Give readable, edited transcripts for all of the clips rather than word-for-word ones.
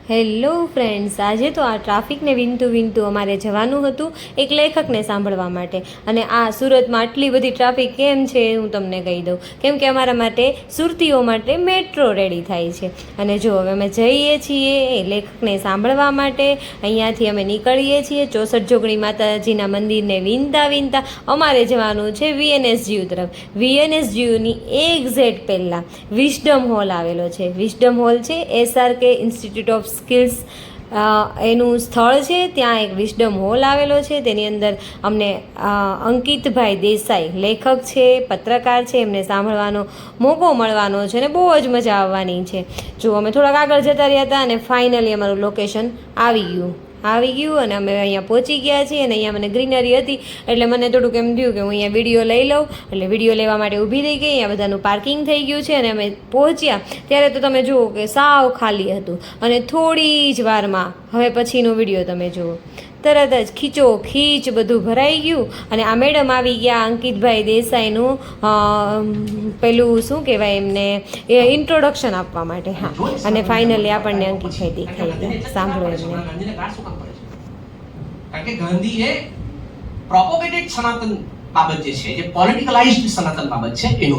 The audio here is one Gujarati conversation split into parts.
હેલો ફ્રેન્ડ્સ, આજે તો આ ટ્રાફિકને વિનતું અમારે જવાનું હતું એક લેખકને સાંભળવા માટે. અને આ સુરતમાં આટલી બધી ટ્રાફિક કેમ છે હું તમને કહી દઉં. કેમ કે અમારા માટે સુરતીઓ માટે મેટ્રો રેડી થાય છે. અને જો હવે અમે જઈએ છીએ એ લેખકને સાંભળવા માટે. અહીંયાથી અમે નીકળીએ છીએ 64 જોગણી માતાજીના મંદિરને વિનતા અમારે જવાનું છે VNSGU તરફ. VNSGUની એક્ઝેક્ટ પહેલાં વિઝડમ હોલ આવેલો છે. વિઝડમ હોલ છે SRK ઇન્સ્ટિટ્યૂટ ઓફ સ્કિલ્સ એનું સ્થળ છે. ત્યાં એક વિઝડમ હોલ આવેલો છે. તેની અંદર અમને અંકિતભાઈ દેસાઈ લેખક છે, પત્રકાર છે, એમને સાંભળવાનો મોકો મળવાનો છે અને બહુ જ મજા આવવાની છે. જો અમે થોડાક આગળ જતા રહ્યા હતા અને ફાઇનલી અમારું લોકેશન આવી ગયું અને અમે અહીંયા પહોંચી ગયા છીએ. અને અહીંયા મને ગ્રીનરી હતી એટલે મને થોડુંક એમ થયું કે હું અહીંયા વિડીયો લઈ લઉં. એટલે વિડીયો લેવા માટે ઊભી રહી ગઈ. અહીંયા બધાનું પાર્કિંગ થઈ ગયું છે અને અમે પહોંચ્યા ત્યારે તો તમે જુઓ કે સાવ ખાલી હતું. અને થોડી જ વારમાં હવે પછીનો વિડીયો તમે જુઓ, તરત જ ખીચ બધું ભરાઈ ગયું. અને આ મેડમ આવી ગયા અંકિતભાઈ દેસાઈનું પેલું શું કહેવાય એમને ઇન્ટ્રોડક્શન આપવા માટે. હા, અને ફાઇનલી આપણને અંકિતભાઈ દેખાઈ ગયા. સાંભળો એમને. કારણ કે ગાંધી એ પ્રોપોગેટેડ સનાતન બાબત જે પોલિટિકલાઇઝ્ડ સનાતન બાબત છે એનો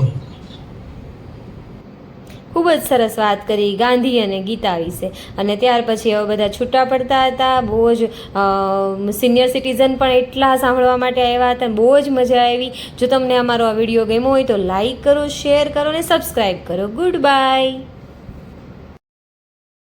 ખૂબ જ સરસ વાત કરી ગાંધી અને ગીતા વિશે. અને ત્યાર પછી હવે બધા છૂટા પડતા હતા. બહુ જ સિનિયર સિટીઝન પણ એટલા સાંભળવા માટે આવ્યા હતા. બહુ જ મજા આવી. જો તમને અમારો આ વિડીયો ગમ્યો હોય તો લાઈક કરો, શેર કરો અને સબસ્ક્રાઈબ કરો. Good bye.